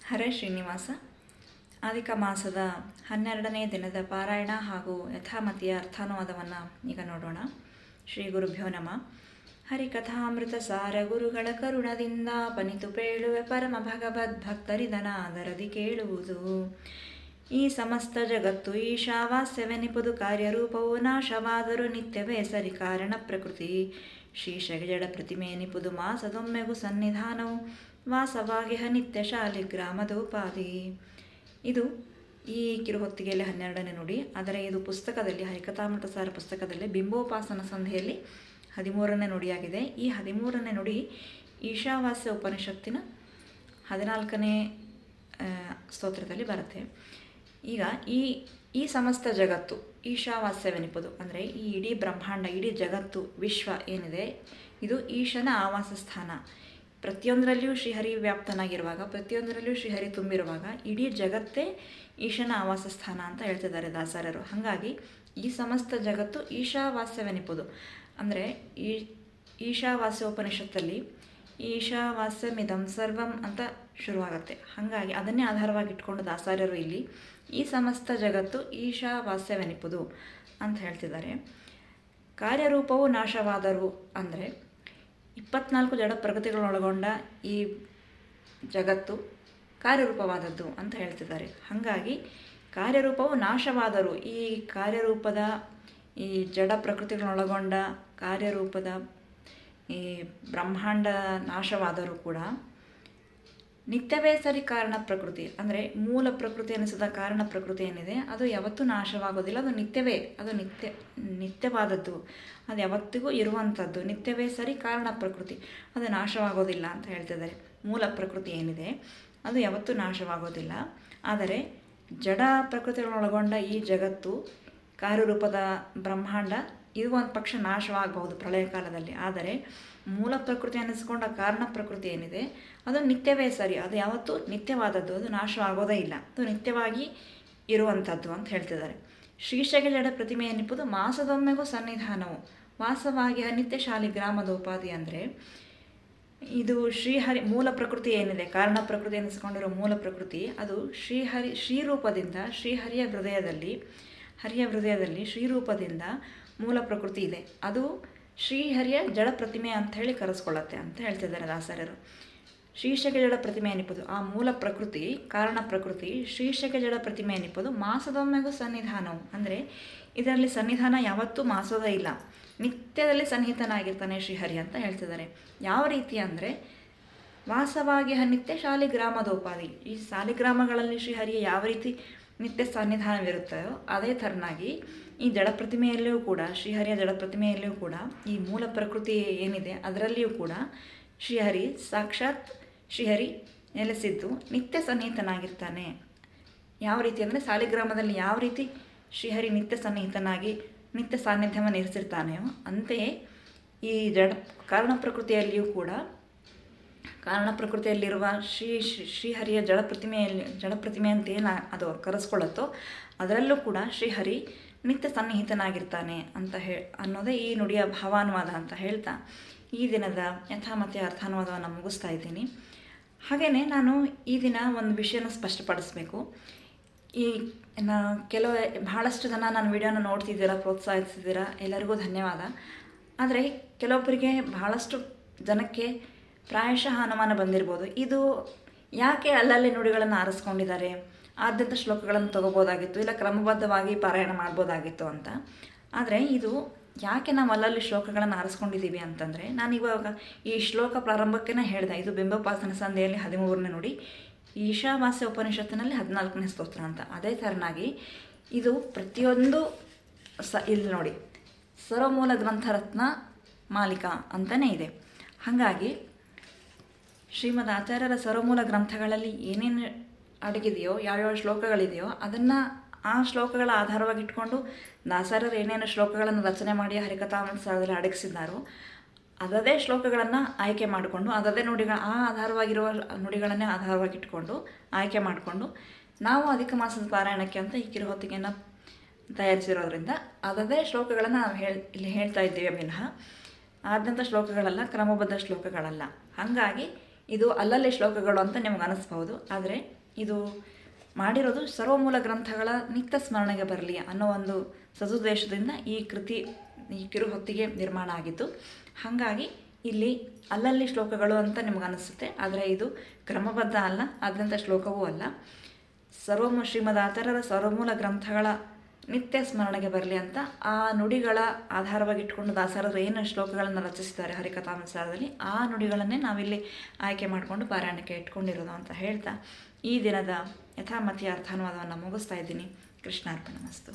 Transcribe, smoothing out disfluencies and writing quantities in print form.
ಹರೇ ಶ್ರೀನಿವಾಸ. ಅಧಿಕ ಮಾಸದ 12ನೇ ದಿನದ ಪಾರಾಯಣ ಹಾಗೂ ಯಥಾಮತಿಯ ಅರ್ಥಾನುವಾದವನ್ನು ಈಗ ನೋಡೋಣ. ಶ್ರೀ ಗುರುಭ್ಯೋ ನಮಃ. ಹರಿಕಥಾಮೃತ ಸಾರ ಗುರುಗಳ ಕರುಣದಿಂದ ಪನಿತು ಪೇಳುವೆ ಪರಮ ಭಗವದ್ ಭಕ್ತರಿದನಾದರದಿ ಕೇಳುವುದು. ಈ ಸಮಸ್ತ ಜಗತ್ತು ಈಶಾವಾಸ್ಯವೆನಿಪುದು ಕಾರ್ಯರೂಪವು ನಾಶವಾದರೂ ನಿತ್ಯವೇ ಸರಿ ಕಾರಣ ಪ್ರಕೃತಿ. ಶೀರ್ಷಗೆ ಜಡ ಪ್ರತಿಮೆ ಎನಿಪುದು ಮಾಸದೊಮ್ಮೆಗೂ ಸನ್ನಿಧಾನವು ವಾಸವಾಗಿ ನಿತ್ಯ ಶಾಲಿಗ್ರಾಮದೋಪಾದಿ. ಇದು ಈ ಕಿರುಹೊತ್ತಿಗೆಯಲ್ಲಿ 12ನೇ ನುಡಿ. ಆದರೆ ಇದು ಪುಸ್ತಕದಲ್ಲಿ ಹರಿಕಥಾಮೃತ ಸಾರ ಪುಸ್ತಕದಲ್ಲಿ ಬಿಂಬೋಪಾಸನ ಸಂಧಿಯಲ್ಲಿ 13ನೇ ನುಡಿಯಾಗಿದೆ. ಈ 13ನೇ ನುಡಿ ಈಶಾವಾಸ್ಯ ಉಪನಿಷತ್ತಿನ 14ನೇ ಸ್ತೋತ್ರದಲ್ಲಿ ಬರುತ್ತೆ. ಈಗ ಈ ಸಮಸ್ತ ಜಗತ್ತು ಈಶಾವಾಸ್ಯವೆನಿಪುದು ಅಂದರೆ ಈ ಇಡೀ ಬ್ರಹ್ಮಾಂಡ, ಇಡೀ ಜಗತ್ತು, ವಿಶ್ವ ಏನಿದೆ ಇದು ಈಶನ ಆವಾಸ ಸ್ಥಾನ. ಪ್ರತಿಯೊಂದರಲ್ಲಿಯೂ ಶ್ರೀಹರಿ ವ್ಯಾಪ್ತನಾಗಿರುವಾಗ, ಪ್ರತಿಯೊಂದರಲ್ಲಿಯೂ ಶ್ರೀಹರಿ ತುಂಬಿರುವಾಗ ಇಡೀ ಜಗತ್ತೇ ಈಶನ ಆವಾಸ ಸ್ಥಾನ ಅಂತ ಹೇಳ್ತಿದ್ದಾರೆ ದಾಸರರು. ಹಾಗಾಗಿ ಈ ಸಮಸ್ತ ಜಗತ್ತು ಈಶಾವಾಸ್ಯವೆನಿಪುದು ಅಂದರೆ ಈಶಾವಾಸ್ಯ ಉಪನಿಷತ್ತಲ್ಲಿ ಈಶಾವಾಸ್ಯಮಿದಂ ಸರ್ವಂ ಅಂತ ಶುರುವಾಗುತ್ತೆ. ಹಾಗಾಗಿ ಅದನ್ನೇ ಆಧಾರವಾಗಿ ಇಟ್ಕೊಂಡು ದಾಸರರು ಇಲ್ಲಿ ಈ ಸಮಸ್ತ ಜಗತ್ತು ಈಶಾವಾಸ್ಯವೆನಿಪುದು ಅಂತ ಹೇಳ್ತಿದ್ದಾರೆ. ಕಾರ್ಯರೂಪವು ನಾಶವಾದರು ಅಂದರೆ 24 ಜಡ ಪ್ರಕೃತಿಗಳನ್ನೊಳಗೊಂಡ ಈ ಜಗತ್ತು ಕಾರ್ಯರೂಪವಾದದ್ದು ಅಂತ ಹೇಳ್ತಿದ್ದಾರೆ. ಹಾಗಾಗಿ ಕಾರ್ಯರೂಪವು ನಾಶವಾದರೂ ಈ ಕಾರ್ಯರೂಪದ ಈ ಜಡ ಪ್ರಕೃತಿಗಳನ್ನೊಳಗೊಂಡ ಕಾರ್ಯರೂಪದ ಈ ಬ್ರಹ್ಮಾಂಡ ನಾಶವಾದರೂ ಕೂಡ ನಿತ್ಯವೇ ಸರಿ ಕಾರಣ ಪ್ರಕೃತಿ ಅಂದರೆ ಮೂಲ ಪ್ರಕೃತಿ ಎನಿಸಿದ ಕಾರಣ ಪ್ರಕೃತಿ ಏನಿದೆ ಅದು ಯಾವತ್ತೂ ನಾಶವಾಗೋದಿಲ್ಲ. ಅದು ನಿತ್ಯವೇ, ಅದು ನಿತ್ಯವಾದದ್ದು, ಅದು ಯಾವತ್ತಿಗೂ ಇರುವಂಥದ್ದು. ನಿತ್ಯವೇ ಸರಿ ಕಾರಣ ಪ್ರಕೃತಿ ಅದು ನಾಶವಾಗೋದಿಲ್ಲ ಅಂತ ಹೇಳ್ತಿದ್ದಾರೆ. ಮೂಲ ಪ್ರಕೃತಿ ಏನಿದೆ ಅದು ಯಾವತ್ತೂ ನಾಶವಾಗೋದಿಲ್ಲ. ಆದರೆ ಜಡ ಪ್ರಕೃತಿಗಳನ್ನೊಳಗೊಂಡ ಈ ಜಗತ್ತು ಕಾರ್ಯರೂಪದ ಬ್ರಹ್ಮಾಂಡ ಇದು ಒಂದು ಪಕ್ಷ ನಾಶವಾಗಬಹುದು ಪ್ರಳಯ ಕಾಲದಲ್ಲಿ. ಆದರೆ ಮೂಲ ಪ್ರಕೃತಿ ಅನ್ನಿಸ್ಕೊಂಡ ಕಾರಣ ಪ್ರಕೃತಿ ಏನಿದೆ ಅದು ನಿತ್ಯವೇ ಸರಿ, ಅದು ಯಾವತ್ತೂ ನಿತ್ಯವಾದದ್ದು, ಅದು ನಾಶವಾಗೋದೇ ಇಲ್ಲ, ಅದು ನಿತ್ಯವಾಗಿ ಇರುವಂಥದ್ದು ಅಂತ ಹೇಳ್ತಿದ್ದಾರೆ. ಶೀರ್ಷಗೆ ಜಡ ಪ್ರತಿಮೆ ಎನ್ನಿಪುದು ಮಾಸದೊಮ್ಮೆಗೂ ಸನ್ನಿಧಾನವು ವಾಸವಾಗಿ ನಿತ್ಯ ಶಾಲಿಗ್ರಾಮದೋಪಾದಿ ಅಂದರೆ ಇದು ಶ್ರೀಹರಿ ಮೂಲ ಪ್ರಕೃತಿ ಏನಿದೆ, ಕಾರಣ ಪ್ರಕೃತಿ ಎನಿಸ್ಕೊಂಡಿರೋ ಮೂಲ ಪ್ರಕೃತಿ ಅದು ಶ್ರೀರೂಪದಿಂದ ಶ್ರೀಹರಿಯ ಹೃದಯದಲ್ಲಿ ಶ್ರೀರೂಪದಿಂದ ಮೂಲ ಪ್ರಕೃತಿ ಇದೆ. ಅದು ಶ್ರೀಹರಿಯ ಜಡ ಪ್ರತಿಮೆ ಅಂತ ಹೇಳಿ ಕರೆಸ್ಕೊಳ್ಳುತ್ತೆ ಅಂತ ಹೇಳ್ತಿದ್ದಾರೆ ದಾಸರರು. ಶೀರ್ಷಕೆ ಜಡ ಪ್ರತಿಮೆ ಎನಿಪುದು ಆ ಮೂಲ ಪ್ರಕೃತಿ, ಕಾರಣ ಪ್ರಕೃತಿ ಶೀರ್ಷಕೆ ಜಡ ಪ್ರತಿಮೆ ಎನಿಪುದು ಮಾಸದೊಮ್ಮೆಗೂ ಸನ್ನಿಧಾನವು ಅಂದರೆ ಇದರಲ್ಲಿ ಸನ್ನಿಧಾನ ಯಾವತ್ತೂ ಮಾಸೋದೇ ಇಲ್ಲ, ನಿತ್ಯದಲ್ಲಿ ಸನ್ನಿಹಿತನಾಗಿರ್ತಾನೆ ಶ್ರೀಹರಿ ಅಂತ ಹೇಳ್ತಿದ್ದಾರೆ. ಯಾವ ರೀತಿ ಅಂದರೆ ವಾಸವಾಗಿ ನಿತ್ಯ ಶಾಲಿಗ್ರಾಮದೋಪಾದಿ, ಈ ಶಾಲಿಗ್ರಾಮಗಳಲ್ಲಿ ಶ್ರೀಹರಿಯ ಯಾವ ರೀತಿ ನಿತ್ಯ ಸನ್ನಿಧಾನವಿರುತ್ತೋ ಅದೇ ಥರನಾಗಿ ಈ ಜಡ ಪ್ರತಿಮೆಯಲ್ಲಿಯೂ ಕೂಡ ಶ್ರೀಹರಿಯ ಜಡ ಪ್ರತಿಮೆಯಲ್ಲಿಯೂ ಕೂಡ ಈ ಮೂಲ ಪ್ರಕೃತಿ ಏನಿದೆ ಅದರಲ್ಲಿಯೂ ಕೂಡ ಶ್ರೀಹರಿ ಸಾಕ್ಷಾತ್ ಶ್ರೀಹರಿ ನೆಲೆಸಿದ್ದು ನಿತ್ಯ ಸನ್ನಿಹಿತನಾಗಿರ್ತಾನೆ. ಯಾವ ರೀತಿ ಅಂದರೆ ಸಾಲಿಗ್ರಾಮದಲ್ಲಿ ಯಾವ ರೀತಿ ಶ್ರೀಹರಿ ನಿತ್ಯ ಸನ್ನಿಹಿತನಾಗಿ ನಿತ್ಯ ಸಾನ್ನಿಧ್ಯವನ್ನು ಇರಿಸಿರ್ತಾನೆಯೋ ಅಂತೆಯೇ ಈ ಕಾರಣ ಪ್ರಕೃತಿಯಲ್ಲಿರುವ ಶ್ರೀಹರಿಯ ಜಡಪ್ರತಿಮೆ ಅಂತ ಏನು ಅದು ಕರೆಸ್ಕೊಳ್ಳುತ್ತೋ ಅದರಲ್ಲೂ ಕೂಡ ಶ್ರೀಹರಿ ನಿತ್ಯ ಸನ್ನಿಹಿತನಾಗಿರ್ತಾನೆ ಅಂತ ಅನ್ನೋದೇ ಈ ನುಡಿಯ ಭಾವಾನುವಾದ ಅಂತ ಹೇಳ್ತಾ ಈ ದಿನದ ಯಥಾಮತಿ ಅರ್ಥಾನುವಾದವನ್ನು ಮುಗಿಸ್ತಾ ಇದ್ದೀನಿ. ಹಾಗೆಯೇ ನಾನು ಈ ದಿನ ಒಂದು ವಿಷಯನ ಸ್ಪಷ್ಟಪಡಿಸ್ಬೇಕು. ಬಹಳಷ್ಟು ಜನ ನನ್ನ ವಿಡಿಯೋನ ನೋಡ್ತಿದ್ದೀರಾ, ಪ್ರೋತ್ಸಾಹಿಸ್ತಿದ್ದೀರಾ, ಎಲ್ಲರಿಗೂ ಧನ್ಯವಾದ. ಆದರೆ ಕೆಲವೊಬ್ಬರಿಗೆ ಬಹಳಷ್ಟು ಜನಕ್ಕೆ ಪ್ರಾಯಶಃ ಅನುಮಾನ ಬಂದಿರ್ಬೋದು, ಇದು ಯಾಕೆ ಅಲ್ಲಲ್ಲಿ ನುಡಿಗಳನ್ನು ಆರಿಸ್ಕೊಂಡಿದ್ದಾರೆ, ಆದ್ಯಂತ ಶ್ಲೋಕಗಳನ್ನು ತಗೋಬೋದಾಗಿತ್ತು, ಇಲ್ಲ ಕ್ರಮಬದ್ಧವಾಗಿ ಪಾರಾಯಣ ಮಾಡ್ಬೋದಾಗಿತ್ತು ಅಂತ. ಆದರೆ ಇದು ಯಾಕೆ ನಾವು ಅಲ್ಲಲ್ಲಿ ಶ್ಲೋಕಗಳನ್ನು ಆರಿಸ್ಕೊಂಡಿದ್ದೀವಿ ಅಂತಂದರೆ, ನಾನಿವಾಗ ಈ ಶ್ಲೋಕ ಪ್ರಾರಂಭಕ್ಕೇ ಹೇಳಿದೆ, ಇದು ಬಿಂಬೋಪಾಸನ ಸಂಧಿಯಲ್ಲಿ 13ನೇ ನುಡಿ, ಈಶಾವಾಸ್ಯ ಉಪನಿಷತ್ತಿನಲ್ಲಿ 14ನೇ ಸ್ತೋತ್ರ ಅಂತ. ಅದೇ ಥರನಾಗಿ ಇದು ಪ್ರತಿಯೊಂದು ಇಲ್ಲಿ ನೋಡಿ ಸರ್ವಮೂಲ ಗ್ರಂಥರತ್ನ ಮಾಲಿಕಾ ಅಂತಲೇ ಇದೆ. ಹಾಗಾಗಿ ಶ್ರೀಮದ್ ಆಚಾರ್ಯರ ಸರ್ವಮೂಲ ಗ್ರಂಥಗಳಲ್ಲಿ ಏನೇನು ಅಡಗಿದೆಯೋ, ಯಾವ್ಯಾವ ಶ್ಲೋಕಗಳಿದೆಯೋ ಅದನ್ನು ಆ ಶ್ಲೋಕಗಳ ಆಧಾರವಾಗಿಟ್ಕೊಂಡು ದಾಸರರು ಏನೇನು ಶ್ಲೋಕಗಳನ್ನು ರಚನೆ ಮಾಡಿ ಹರಿಕಥಾಮೃತ ಸಾರದಲ್ಲಿ ಅಡಗಿಸಿದ್ದಾರೋ ಅದದೇ ಶ್ಲೋಕಗಳನ್ನು ಆಯ್ಕೆ ಮಾಡಿಕೊಂಡು ಅದದೇ ಆಧಾರವಾಗಿರುವ ನುಡಿಗಳನ್ನೇ ಆಧಾರವಾಗಿಟ್ಕೊಂಡು ಆಯ್ಕೆ ಮಾಡಿಕೊಂಡು ನಾವು ಅಧಿಕ ಮಾಸದ ಪಾರಾಯಣಕ್ಕೆ ಅಂತ ಈ ಕಿರುಹೊತ್ತಿಗೆಯನ್ನು ತಯಾರಿಸಿರೋದ್ರಿಂದ ಅದದೇ ಶ್ಲೋಕಗಳನ್ನು ನಾವು ಇಲ್ಲಿ ಹೇಳ್ತಾ ಇದ್ದೇವೆ ವಿನಃ ಆದ್ಯಂತ ಶ್ಲೋಕಗಳಲ್ಲ, ಕ್ರಮಬದ್ಧ ಶ್ಲೋಕಗಳಲ್ಲ. ಹಾಗಾಗಿ ಇದು ಅಲ್ಲಲ್ಲಿ ಶ್ಲೋಕಗಳು ಅಂತ ನಿಮ್ಗೆ ಅನಿಸ್ಬೋದು. ಆದರೆ ಇದು ಮಾಡಿರೋದು ಸರ್ವಮೂಲ ಗ್ರಂಥಗಳ ನಿತ್ಯ ಸ್ಮರಣೆಗೆ ಬರಲಿ ಅನ್ನೋ ಒಂದು ಸದುದ್ದೇಶದಿಂದ ಈ ಕೃತಿ ಈ ಕಿರುಹೊತ್ತಿಗೆ ನಿರ್ಮಾಣ ಆಗಿತ್ತು. ಹಾಗಾಗಿ ಇಲ್ಲಿ ಅಲ್ಲಲ್ಲಿ ಶ್ಲೋಕಗಳು ಅಂತ ನಿಮ್ಗೆ ಅನಿಸುತ್ತೆ, ಆದರೆ ಇದು ಕ್ರಮಬದ್ಧ ಅಲ್ಲ, ಆದ್ಯಂತ ಶ್ಲೋಕವೂ ಅಲ್ಲ. ಶ್ರೀಮದಾಚಾರ್ಯರ ಸರ್ವಮೂಲ ಗ್ರಂಥಗಳ ನಿತ್ಯ ಸ್ಮರಣೆಗೆ ಬರಲಿ ಅಂತ ಆ ನುಡಿಗಳ ಆಧಾರವಾಗಿ ಇಟ್ಕೊಂಡು ದಾಸರರು ಏನು ಶ್ಲೋಕಗಳನ್ನು ರಚಿಸಿದ್ದಾರೆ ಹರಿಕಥಾಮೃತಸಾರದಲ್ಲಿ, ಆ ನುಡಿಗಳನ್ನೇ ನಾವಿಲ್ಲಿ ಆಯ್ಕೆ ಮಾಡಿಕೊಂಡು ಪಾರಾಯಣಕ್ಕೆ ಇಟ್ಕೊಂಡಿರೋದು ಅಂತ ಹೇಳ್ತಾ ಈ ದಿನದ ಯಥಾಮತಿಯ ಅರ್ಥಾನುವಾದವನ್ನು ಮುಗಿಸ್ತಾ ಇದ್ದೀನಿ. ಕೃಷ್ಣಾರ್ಪಣಮಸ್ತು.